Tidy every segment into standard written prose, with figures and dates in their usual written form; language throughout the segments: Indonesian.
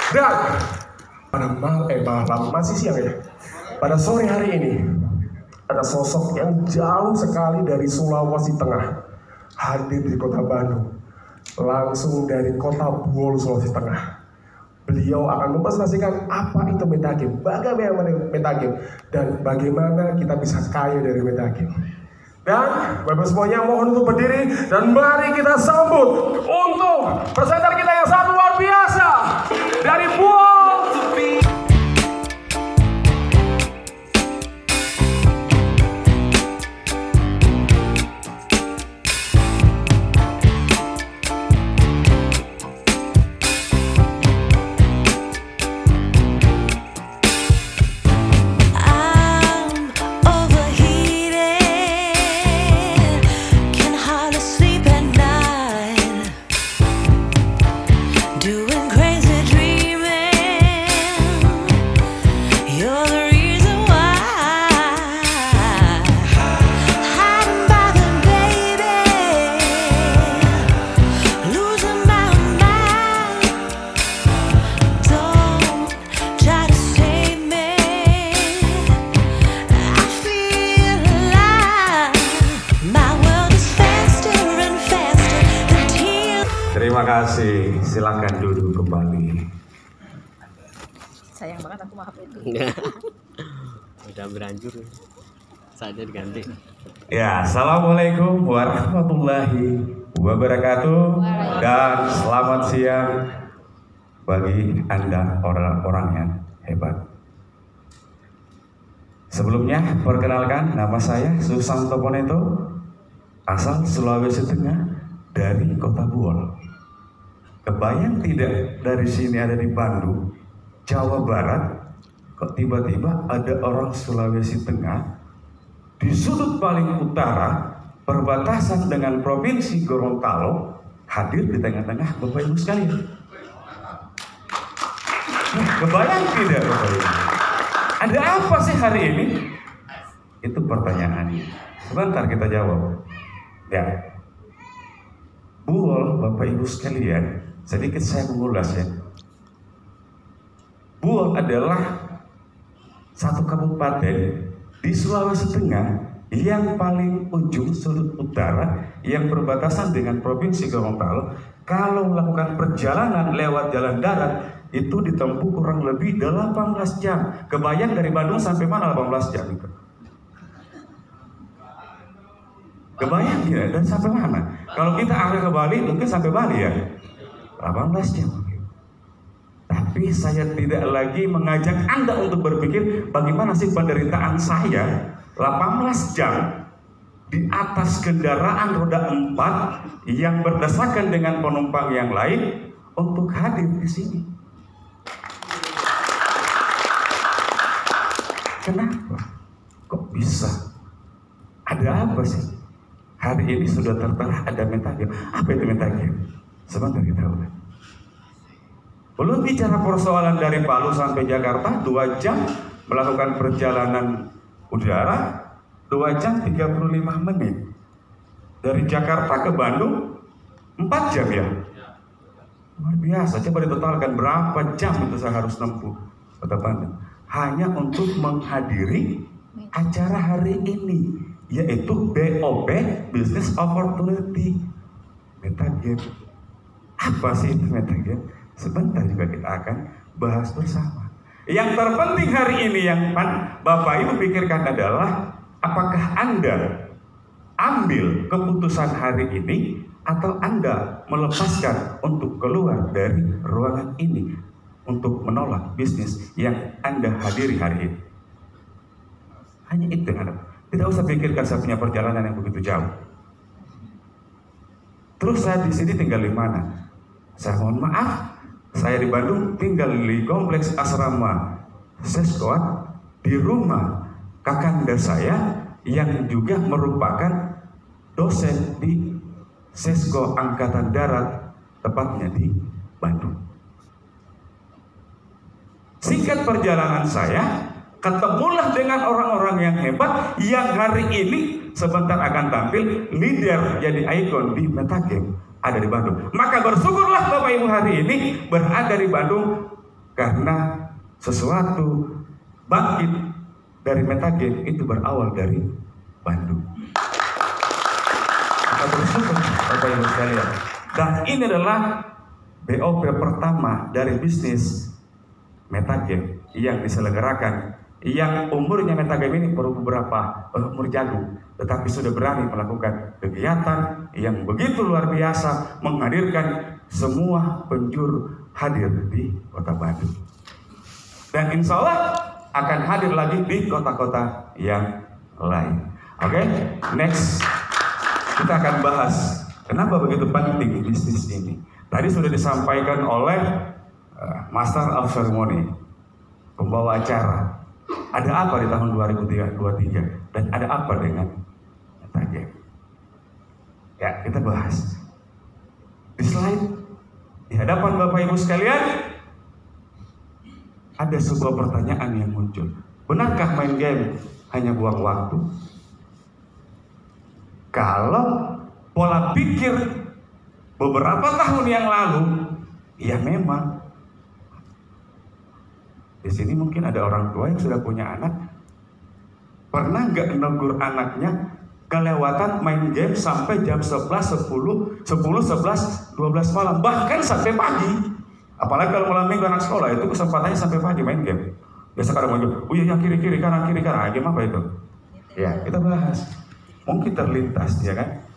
Dan masih siang ya. Pada sore hari ini ada sosok yang jauh sekali dari Sulawesi Tengah hadir di kota Bandung, langsung dari kota Buol, Sulawesi Tengah. Beliau akan mempresentasikan apa itu metagame, bagaimana metagame, dan bagaimana kita bisa kaya dari metagame. Dan Bapak semuanya mohon untuk berdiri dan mari kita sambut untuk presenter kita yang sangat luar biasa dari Buol. Terima kasih, silakan duduk kembali. Sayang banget aku maaf itu. Udah berhancur, saatnya diganti. Ya, assalamualaikum warahmatullahi wabarakatuh dan selamat siang bagi Anda orang-orang yang hebat. Sebelumnya, perkenalkan nama saya Susanto Poneto, asal Sulawesi Tengah dari Kota Buol. Kebayang tidak dari sini ada di Bandung, Jawa Barat, kok tiba-tiba ada orang Sulawesi Tengah di sudut paling utara perbatasan dengan Provinsi Gorontalo hadir di tengah-tengah Bapak Ibu sekalian. Kebayang tidak Bapak Ibu? Ada apa sih hari ini? Itu pertanyaannya. Sebentar kita jawab. Ya, Buol, Bapak Ibu sekalian, sedikit saya mengulas ya. Buol adalah satu kabupaten di Sulawesi Tengah yang paling ujung sudut utara yang berbatasan dengan Provinsi Gorontalo. Kalau melakukan perjalanan lewat jalan darat itu ditempuh kurang lebih 18 jam. Kebayang dari Bandung sampai mana 18 jam itu? Kebayang ya, dan sampai mana? Kalau kita arah ke Bali, mungkin sampai Bali ya 18 jam. Tapi saya tidak lagi mengajak Anda untuk berpikir bagaimana sih penderitaan saya 18 jam di atas kendaraan roda 4 yang berdesakan dengan penumpang yang lain untuk hadir di sini. Kenapa? Kok bisa? Ada apa sih? Hari ini sudah tertera ada metagame. Apa itu metagame? Sebentar kita udah. Belum bicara persoalan dari Palu sampai Jakarta 2 jam melakukan perjalanan udara 2 jam 35 menit. Dari Jakarta ke Bandung 4 jam ya. Luar biasa. Coba ditotalkan berapa jam itu saya harus nempuh kota Bandung hanya untuk menghadiri acara hari ini, yaitu BOP, Business Opportunity Metagame. Apa sih itu metagame? Sebentar juga kita akan bahas bersama. Yang terpenting hari ini yang Bapak Ibu pikirkan adalah apakah Anda ambil keputusan hari ini atau Anda melepaskan untuk keluar dari ruangan ini untuk menolak bisnis yang Anda hadiri hari ini. Hanya itu yang Anda. Tidak usah pikirkan saya punya perjalanan yang begitu jauh. Terus saya di sini tinggal di mana? Saya mohon maaf, saya di Bandung tinggal di kompleks asrama Seskoat di rumah kakanda saya yang juga merupakan dosen di Sesko Angkatan Darat, tepatnya di Bandung. Singkat perjalanan saya, ketemulah dengan orang-orang yang hebat yang hari ini sebentar akan tampil leader jadi ikon di metagame ada di Bandung. Maka bersyukurlah Bapak Ibu hari ini berada di Bandung Karena sesuatu bangkit dari metagame itu berawal dari Bandung. Kita bersyukur Bapak Ibu sekalian. Dan ini adalah BOP pertama dari bisnis metagame yang diselenggarakan, yang umurnya metagame ini baru beberapa umur jagung, tetapi sudah berani melakukan kegiatan yang begitu luar biasa, menghadirkan semua penjuru hadir di kota Bandung. Dan insya Allah akan hadir lagi di kota-kota yang lain. Oke, next kita akan bahas kenapa begitu penting bisnis ini. Tadi sudah disampaikan oleh Master of Ceremony, pembawa acara. Ada apa di tahun 2023 dan ada apa dengan metagame? Ya, kita bahas. Di slide di hadapan Bapak Ibu sekalian ada sebuah pertanyaan yang muncul. Benarkah main game hanya buang waktu? Kalau pola pikir beberapa tahun yang lalu, ya memang. Di sini mungkin ada orang tua yang sudah punya anak. Pernah nggak negur anaknya kelewatan main game sampai jam 11, 10, 11, 12 malam, bahkan sampai pagi. Apalagi kalau malam minggu anak sekolah itu kesempatannya sampai pagi main game. Biasa kadang muncul, oh iya kiri kanan, game apa itu? Ya kita bahas. Mungkin terlintas ya kan.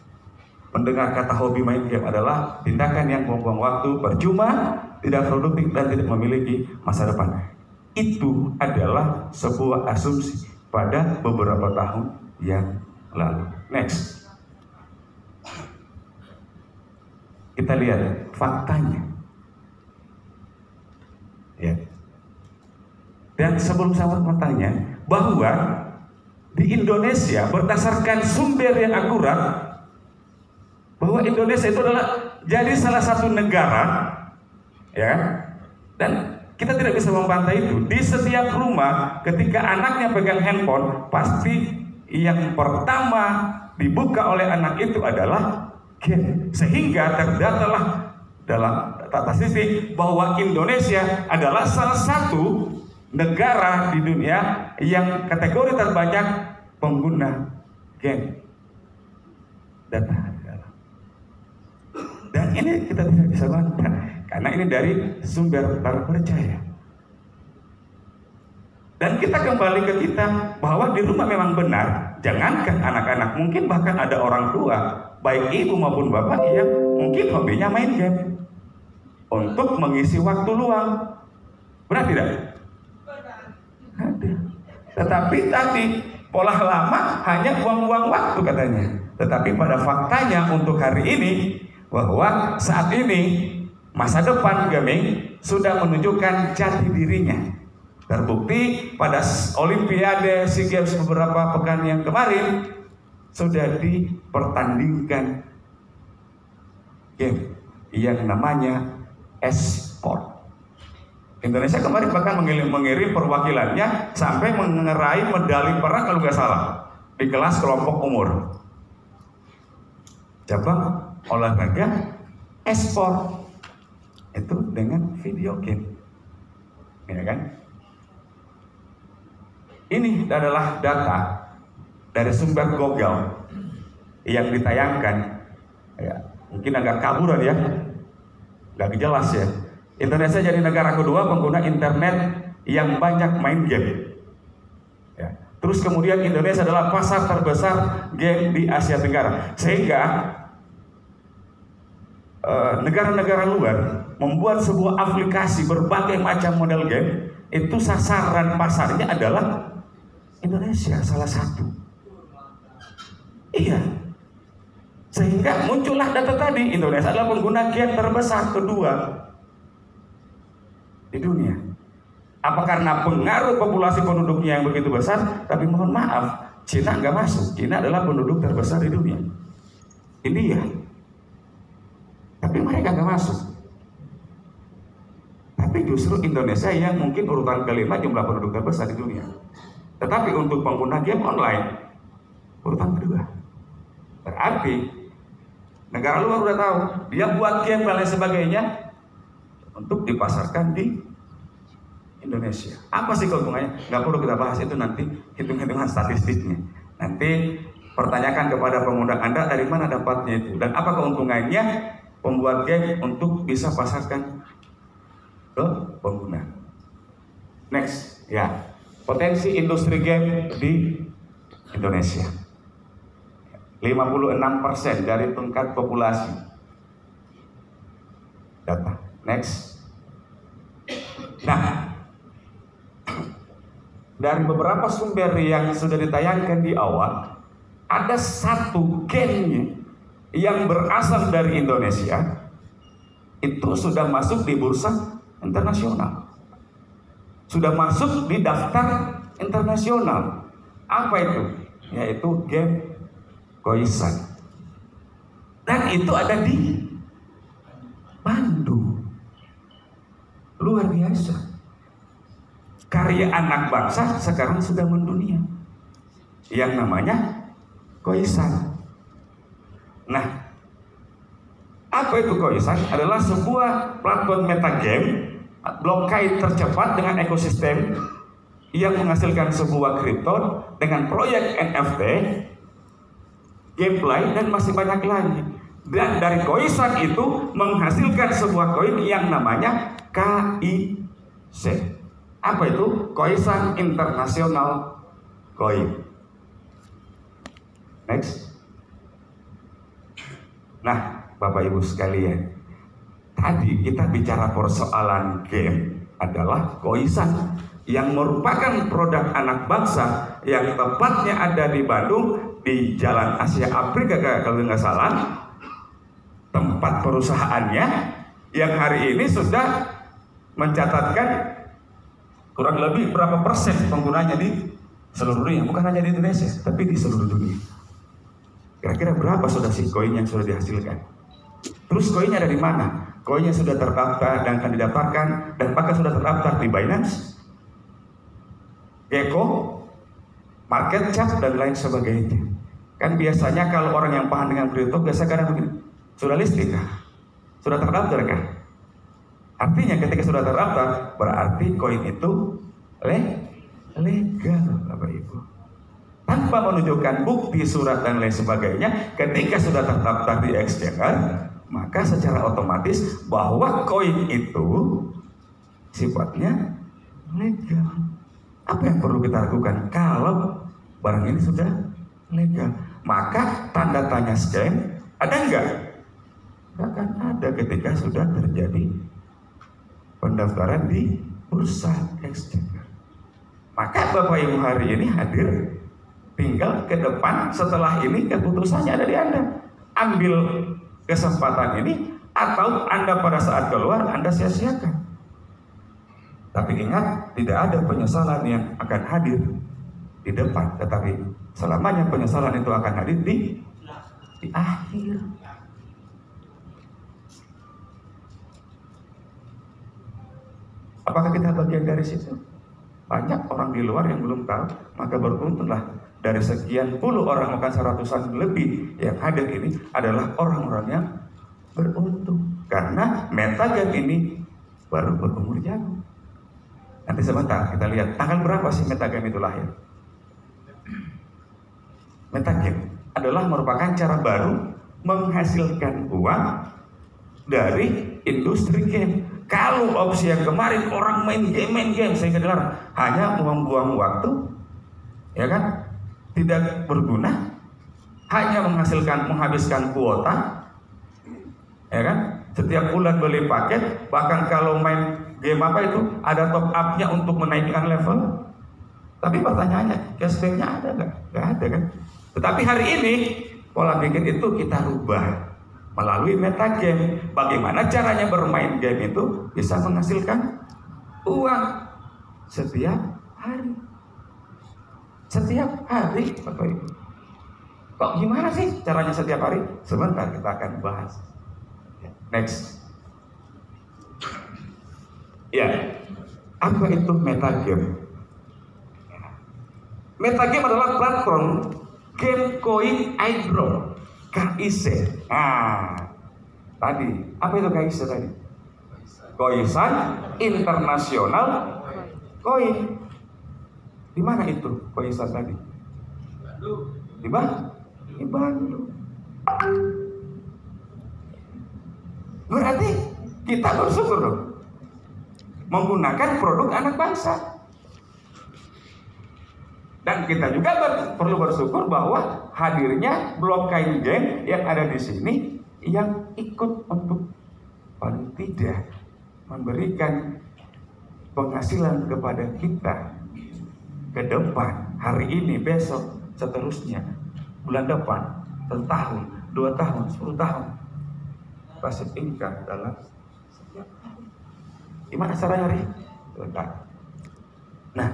Mendengar kata hobi main game adalah tindakan yang buang-buang waktu, percuma, tidak produktif dan tidak memiliki masa depan. Itu adalah sebuah asumsi pada beberapa tahun yang lalu. Next. Kita lihat faktanya. Ya. Dan sebelum saya bertanya, bahwa di Indonesia berdasarkan sumber yang akurat, bahwa Indonesia itu adalah jadi salah satu negara, ya, dan kita tidak bisa membantah itu. Di setiap rumah, ketika anaknya pegang handphone, pasti yang pertama dibuka oleh anak itu adalah game. Sehingga terdatalah dalam data statistik bahwa Indonesia adalah salah satu negara di dunia yang kategori terbanyak pengguna game. Data. Dan ini kita tidak bisa bantah karena ini dari sumber terpercaya. Dan kita kembali ke kita bahwa di rumah memang benar, jangankan anak-anak, mungkin bahkan ada orang tua, baik ibu maupun bapak yang mungkin hobinya main game untuk mengisi waktu luang. Benar tidak? Ada. Tetapi tadi pola lama hanya buang-buang waktu katanya. Tetapi pada faktanya untuk hari ini, bahwa saat ini masa depan gaming sudah menunjukkan jati dirinya. Terbukti pada Olimpiade SEA Games beberapa pekan yang kemarin sudah dipertandingkan game yang namanya e-sport. Indonesia kemarin bahkan mengirim perwakilannya sampai mengerai medali perak kalau nggak salah di kelas kelompok umur. Cabang olahraga e-sport itu dengan video game, ya kan? Ini adalah data dari sumber Google yang ditayangkan, ya, mungkin agak kaburan ya, nggak jelas ya. Indonesia jadi negara kedua pengguna internet yang banyak main game. Ya. Terus kemudian Indonesia adalah pasar terbesar game di Asia Tenggara, sehingga negara-negara luar membuat sebuah aplikasi berbagai macam model game. Itu sasaran pasarnya adalah Indonesia salah satu. Iya. Sehingga muncullah data tadi, Indonesia adalah pengguna game terbesar kedua di dunia. Apa karena pengaruh populasi penduduknya yang begitu besar? Tapi mohon maaf, Cina nggak masuk. Cina adalah penduduk terbesar di dunia. India. Tapi mereka nggak masuk. Tapi justru Indonesia yang mungkin urutan kelima jumlah penduduk terbesar di dunia. Tetapi untuk pengguna game online urutan kedua. Berarti negara luar udah tahu dia buat game dan lain sebagainya untuk dipasarkan di Indonesia. Apa sih keuntungannya? Nggak perlu kita bahas itu, nanti hitung-hitungan statistiknya. Nanti pertanyakan kepada pengundang Anda dari mana dapatnya itu dan apa keuntungannya pembuat game untuk bisa pasarkan ke pengguna. Next, ya, potensi industri game di Indonesia. 56% dari tingkat populasi. Data. Next. Nah, dari beberapa sumber yang sudah ditayangkan di awal, ada satu game yang berasal dari Indonesia, itu sudah masuk di bursa internasional, sudah masuk di daftar internasional. Apa itu? Yaitu game Khoisan. Dan itu ada di Bandung. Luar biasa. Karya anak bangsa sekarang sudah mendunia, yang namanya Khoisan. Nah, apa itu Khoisan? Adalah sebuah platform metagame, blockchain tercepat dengan ekosistem yang menghasilkan sebuah kripto dengan proyek NFT, gameplay, dan masih banyak lagi. Dan dari Khoisan itu menghasilkan sebuah koin yang namanya KIC. Apa itu? Khoisan International Coin. Next. Nah, Bapak Ibu sekalian, tadi kita bicara persoalan game adalah Khoisan yang merupakan produk anak bangsa yang tepatnya ada di Bandung, di Jalan Asia Afrika kalau nggak salah, tempat perusahaannya yang hari ini sudah mencatatkan kurang lebih berapa persen penggunanya di seluruh dunia, bukan hanya di Indonesia, tapi di seluruh dunia. Kira-kira berapa sudah sih koin yang sudah dihasilkan? Terus koinnya dari mana? Koinnya sudah terdaftar dan akan didaftarkan dan bahkan sudah terdaftar di Binance, Gecko, Market Cap, dan lain sebagainya. Kan biasanya kalau orang yang paham dengan kripto biasa kadang begini, sudah listing kah? Sudah terdaftar kah? Artinya ketika sudah terdaftar, berarti koin itu legal, Bapak Ibu. Tanpa menunjukkan bukti surat dan lain sebagainya, ketika sudah terdaftar di exchange, maka secara otomatis bahwa koin itu sifatnya legal. Apa yang perlu kita lakukan kalau barang ini sudah legal? Maka tanda tanya scam ada enggak? Tidak akan ada ketika sudah terjadi pendaftaran di bursa exchange. Maka Bapak Ibu hari ini hadir, tinggal ke depan setelah ini keputusannya ada di Anda. Ambil kesempatan ini atau Anda pada saat keluar Anda sia-siakan. Tapi ingat, tidak ada penyesalan yang akan hadir di depan, tetapi selamanya penyesalan itu akan hadir di akhir. Apakah kita bagian dari situ? Banyak orang di luar yang belum tahu, maka beruntunglah dari sekian puluh orang, bukan seratusan lebih yang hadir ini adalah orang-orang yang beruntung. Karena metagame ini baru berumur jagung. Nanti sebentar kita lihat tanggal berapa sih metagame itu lahir. Metagame adalah merupakan cara baru menghasilkan uang dari industri game. Kalau opsi yang kemarin orang main game sehingga dilarang, hanya membuang waktu, ya kan, tidak berguna, hanya menghabiskan kuota, ya kan, setiap bulan beli paket, bahkan kalau main game apa itu ada top up-nya untuk menaikkan level. Tapi pertanyaannya, cashback-nya ada nggak? Nggak ada kan? Tetapi hari ini pola pikir itu kita rubah melalui metagame. Bagaimana caranya bermain game itu bisa menghasilkan uang setiap hari. Setiap hari, Bapak Ibu. Kok gimana sih caranya setiap hari? Sebentar kita akan bahas. Next. Ya, apa itu metagame? Metagame adalah platform game coin airdrop, KIC. Nah, tadi apa itu KIC tadi? Khoisan International koin. Di mana itu koin tadi? Di mana? Di Bandung. Berarti kita bersyukur dong menggunakan produk anak bangsa. Dan kita juga perlu bersyukur bahwa hadirnya blockchain game yang ada di sini yang ikut untuk paling tidak memberikan penghasilan kepada kita ke depan, hari ini, besok, seterusnya, bulan depan, setahun, 2 tahun, 10 tahun. Passive income dalam setiap tahun. Gimana caranya, Ri? Nah,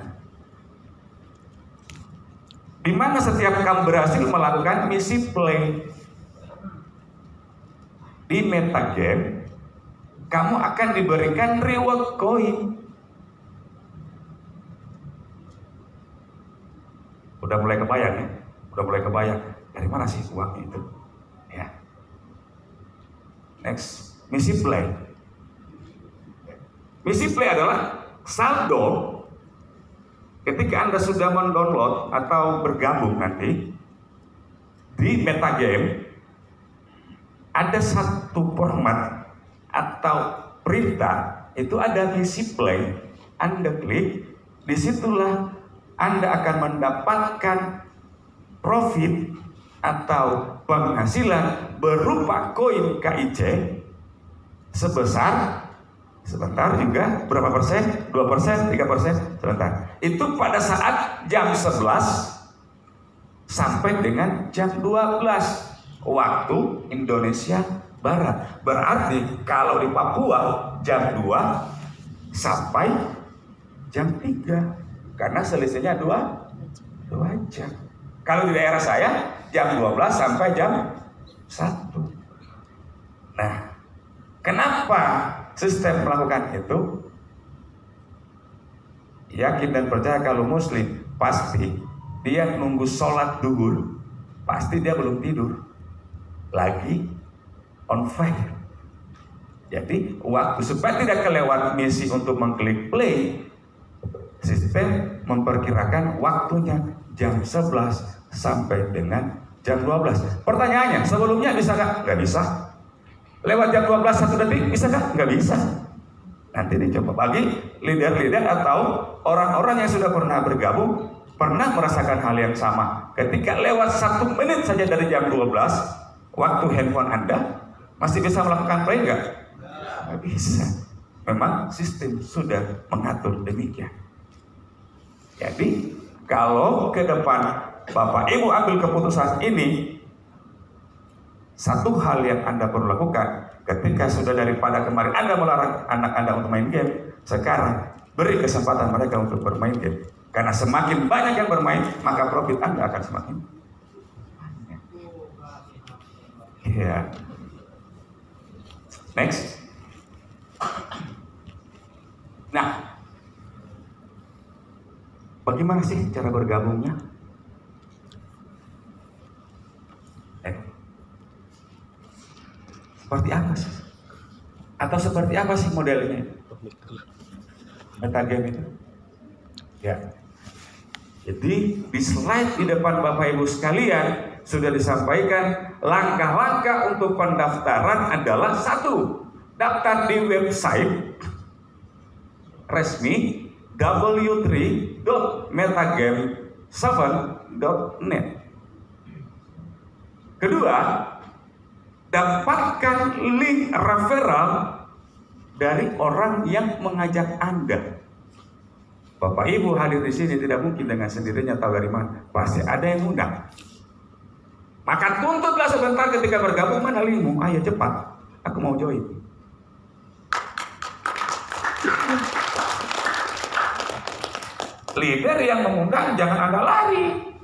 di mana setiap kamu berhasil melakukan misi play di metagame, kamu akan diberikan reward coin. Udah mulai kebayang ya? Udah mulai kebayang dari mana sih uangnya itu? Ya. Next, misi play. Misi play adalah saldo ketika Anda sudah mendownload atau bergabung nanti di metagame. Ada satu format atau perintah, itu ada misi play. Anda klik, disitulah Anda akan mendapatkan profit atau penghasilan berupa koin KIC sebesar, sebentar juga, berapa persen? 2%, 3%, sebentar. Itu pada saat jam 11 sampai dengan jam 12 waktu Indonesia Barat. Berarti kalau di Papua jam 2 sampai jam 3, karena selisihnya 2 jam. Kalau di daerah saya jam 12 sampai jam 1. Nah, kenapa sistem melakukan itu? Yakin dan percaya kalau muslim pasti dia nunggu sholat duhur, pasti dia belum tidur, lagi on fire. Jadi waktu supaya tidak kelewat misi untuk mengklik play, sistem memperkirakan waktunya jam 11 sampai dengan jam 12. Pertanyaannya, sebelumnya bisa nggak? Nggak bisa. Lewat jam 12 1 detik bisa nggak? Nggak bisa. Nanti dicoba bagi leader-leader atau orang-orang yang sudah pernah bergabung, pernah merasakan hal yang sama. Ketika lewat 1 menit saja dari jam 12, waktu handphone Anda masih bisa melakukan play nggak? Nggak bisa. Memang sistem sudah mengatur demikian. Jadi kalau ke depan Bapak Ibu ambil keputusan ini, satu hal yang Anda perlu lakukan ketika sudah daripada kemarin Anda melarang anak Anda untuk main game, sekarang beri kesempatan mereka untuk bermain game. Karena semakin banyak yang bermain, maka profit Anda akan semakin banyak. Iya. Next. Nah, bagaimana sih cara bergabungnya? Seperti apa sih? Atau seperti apa sih modelnya? Metagame itu? Ya. Jadi di slide di depan Bapak Ibu sekalian sudah disampaikan langkah-langkah untuk pendaftaran adalah 1. Daftar di website resmi w3.metagame7.net. Kedua, dapatkan link referral dari orang yang mengajak Anda. Bapak Ibu hadir di sini tidak mungkin dengan sendirinya tahu dari mana. Pasti ada yang undang. Maka tuntutlah sebentar ketika bergabung, mana linkmu? Ayo cepat, aku mau join. Leader yang mengundang jangan Anda lari.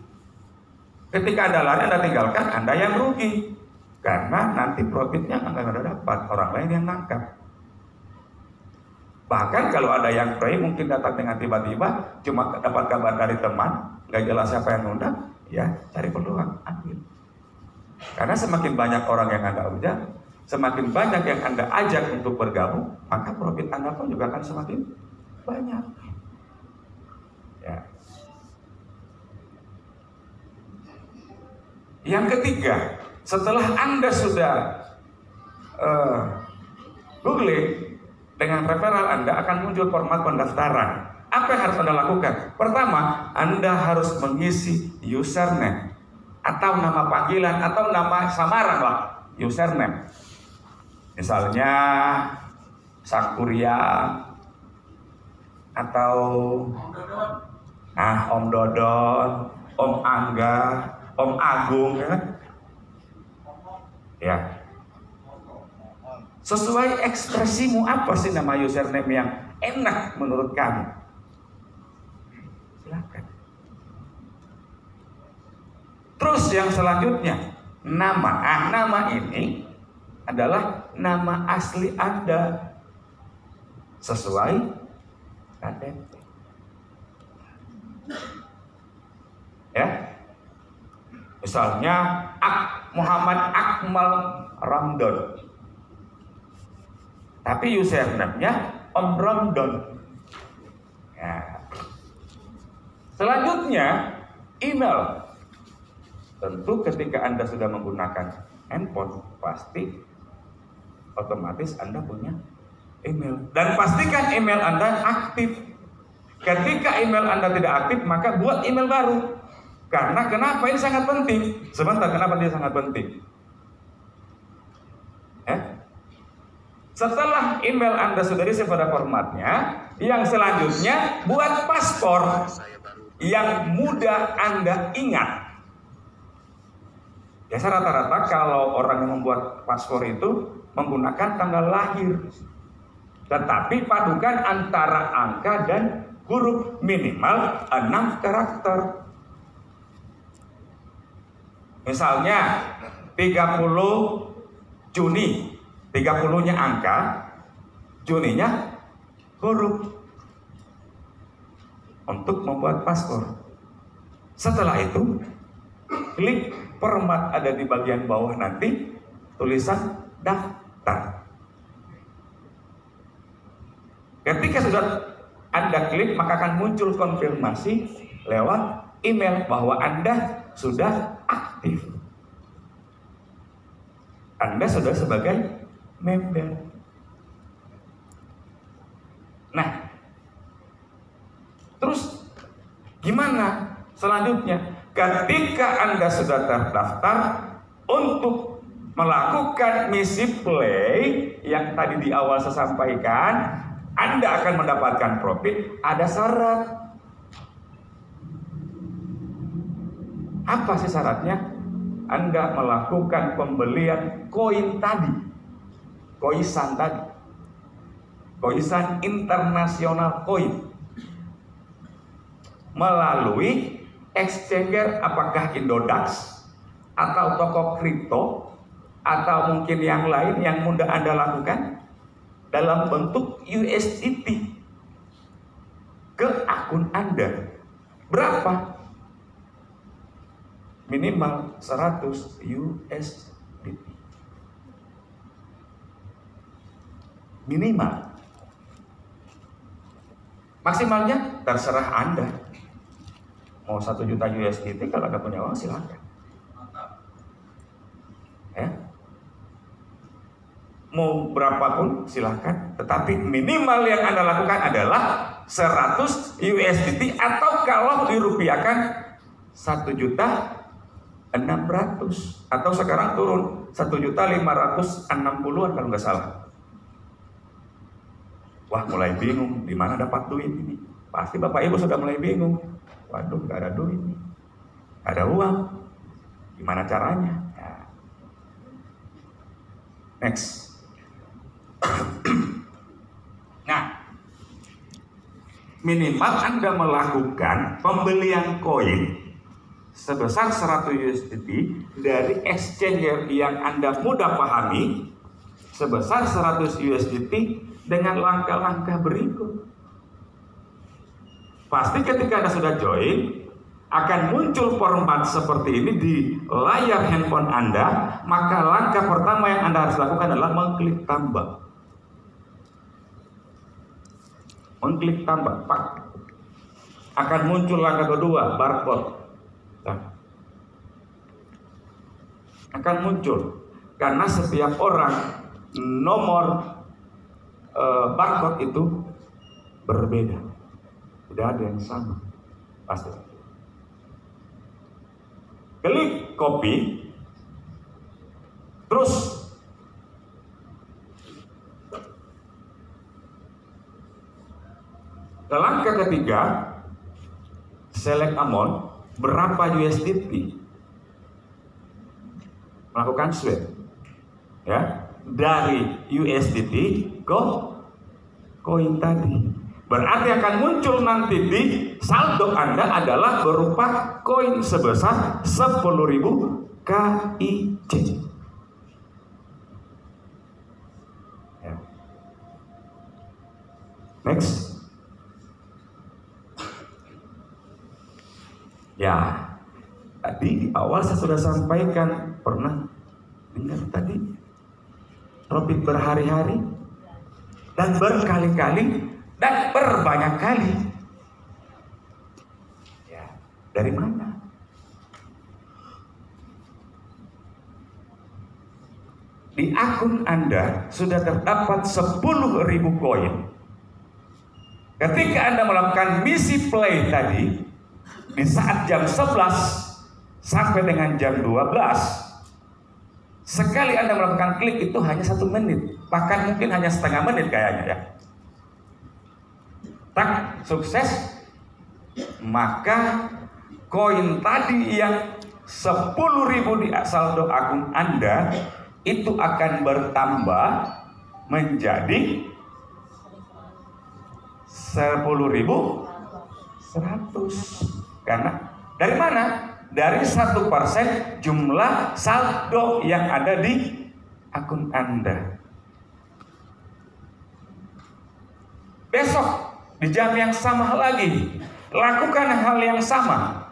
Ketika Anda lari, Anda tinggalkan, Anda yang rugi. Karena nanti profitnya Anda nggak dapat, orang lain yang nangkap. Bahkan kalau ada yang pray mungkin datang dengan tiba-tiba, cuma dapat kabar dari teman, nggak jelas siapa yang ngundang, ya cari peluang, ambil. Karena semakin banyak orang yang Anda undang, semakin banyak yang Anda ajak untuk bergabung, maka profit Anda pun juga akan semakin banyak. Ya. Yang ketiga, setelah Anda sudah googling dengan referral Anda, akan muncul format pendaftaran. Apa yang harus Anda lakukan? Pertama, Anda harus mengisi username atau nama panggilan atau nama samaran lah, username. Misalnya Sakuria atau Om Dodon, Om Angga, Om Agung, ya. Ya. Sesuai ekspresimu, apa sih nama username yang enak menurut kamu? Silakan. Terus yang selanjutnya, nama. Nama ini adalah nama asli Anda sesuai KTP. Ya. Misalnya Muhammad Akmal Ramdon, tapi username-nya Om Ramdon. Ya. Selanjutnya, email. Tentu ketika Anda sudah menggunakan handphone, pasti otomatis Anda punya email. Dan pastikan email Anda aktif. Ketika email Anda tidak aktif, maka buat email baru. Karena kenapa ini sangat penting? Sebentar, kenapa dia sangat penting? Setelah email Anda sudah diisi pada formatnya, yang selanjutnya buat paspor yang mudah Anda ingat. Biasa rata-rata kalau orang yang membuat paspor itu menggunakan tanggal lahir, tetapi padukan antara angka dan huruf, minimal 6 karakter. Misalnya 30 Juni, 30-nya angka, Juninya huruf, untuk membuat paspor. Setelah itu, klik format ada di bagian bawah nanti, tulisan daftar. Ketika sudah Anda klik, maka akan muncul konfirmasi lewat email bahwa Anda sudah aktif. Anda sudah sebagai member. Nah, terus gimana selanjutnya? Ketika Anda sudah terdaftar untuk melakukan misi play yang tadi di awal saya sampaikan, Anda akan mendapatkan profit. Ada syarat. Apa sih syaratnya? Anda melakukan pembelian koin tadi, koisan tadi, koisan internasional koin, melalui exchanger, apakah Indodax atau toko kripto atau mungkin yang lain yang mudah Anda lakukan dalam bentuk USDT ke akun Anda. Berapa? Minimal 100 USDT. Minimal. Maksimalnya terserah Anda. Mau 1 juta USDT, kalau Anda punya uang silahkan. Ya. Mau berapapun silahkan. Tetapi minimal yang Anda lakukan adalah 100 USDT, atau kalau dirupiahkan 1.600.000, atau sekarang turun 1.560.000 kalau nggak salah. Wah, mulai bingung di mana dapat duit ini. Pasti Bapak Ibu sudah mulai bingung. Waduh, nggak ada duit nih, ada uang, gimana caranya? Ya. Next. Nah, minimal Anda melakukan pembelian koin sebesar 100 USDT dari exchanger yang Anda mudah pahami, sebesar 100 USDT dengan langkah-langkah berikut. Pasti ketika Anda sudah join, akan muncul format seperti ini di layar handphone Anda. Maka langkah pertama yang Anda harus lakukan adalah mengklik tambah. Mengklik tambah, Pak. akan muncul langkah kedua, barcode. Nah, akan muncul karena setiap orang nomor barcode itu berbeda, tidak ada yang sama pasti. Klik copy, terus langkah ketiga, select amount, berapa USDT, melakukan swap, ya, dari USDT ke koin tadi. Berarti akan muncul nanti di saldo Anda adalah berupa koin sebesar 10.000 KIC. Ya. Next. Ya, tadi di awal saya sudah sampaikan, pernah dengar tadi profit berhari-hari dan berkali-kali dan berbanyak kali. Ya, dari mana? Di akun Anda sudah terdapat 10.000 koin. Ketika Anda melakukan misi play tadi, di saat jam 11 sampai dengan jam 12, sekali Anda melakukan klik itu hanya 1 menit, bahkan mungkin hanya setengah menit kayaknya ya. Tak, sukses, maka koin tadi yang 10.000 di saldo akun Anda itu akan bertambah menjadi 10.100. Karena dari mana? Dari 1% jumlah saldo yang ada di akun Anda. Besok di jam yang sama lagi, lakukan hal yang sama.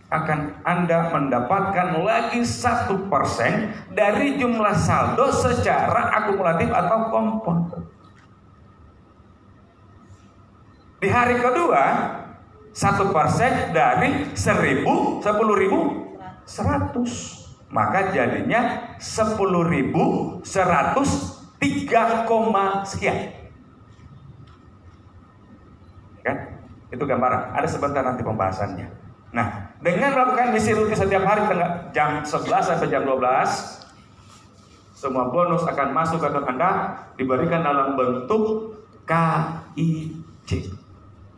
Akan Anda mendapatkan lagi 1% dari jumlah saldo secara akumulatif atau kompon. Di hari kedua, 1% dari 10.100, maka jadinya 10.103, sekian. Kan? Itu gambaran. Ada sebentar nanti pembahasannya. Nah, dengan melakukan misi rutin setiap hari jam 11 sampai jam 12, semua bonus akan masuk ke akun Anda, diberikan dalam bentuk KIC.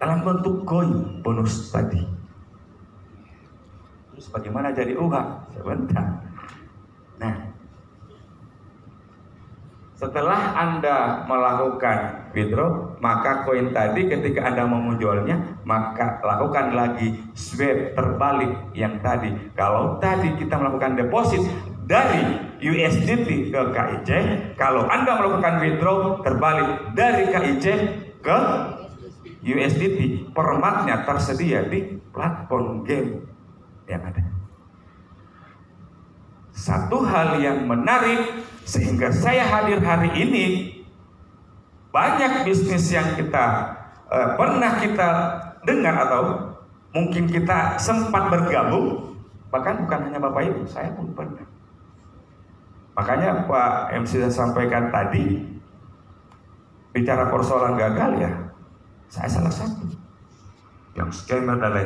Dalam bentuk koin bonus tadi. Terus bagaimana jadi uang? Sebentar. Nah, setelah Anda melakukan withdraw, maka koin tadi ketika Anda mau menjualnya, maka lakukan lagi swap terbalik yang tadi. Kalau tadi kita melakukan deposit dari USDT ke KIC, kalau Anda melakukan withdraw terbalik dari KIC ke USDT, formatnya tersedia di platform game yang ada. Satu hal yang menarik sehingga saya hadir hari ini, banyak bisnis yang kita pernah kita dengar atau mungkin kita sempat bergabung, bahkan bukan hanya Bapak Ibu, saya pun pernah. Makanya Pak MC saya sampaikan tadi, bicara persoalan gagal ya, saya salah satu yang scammer dan lain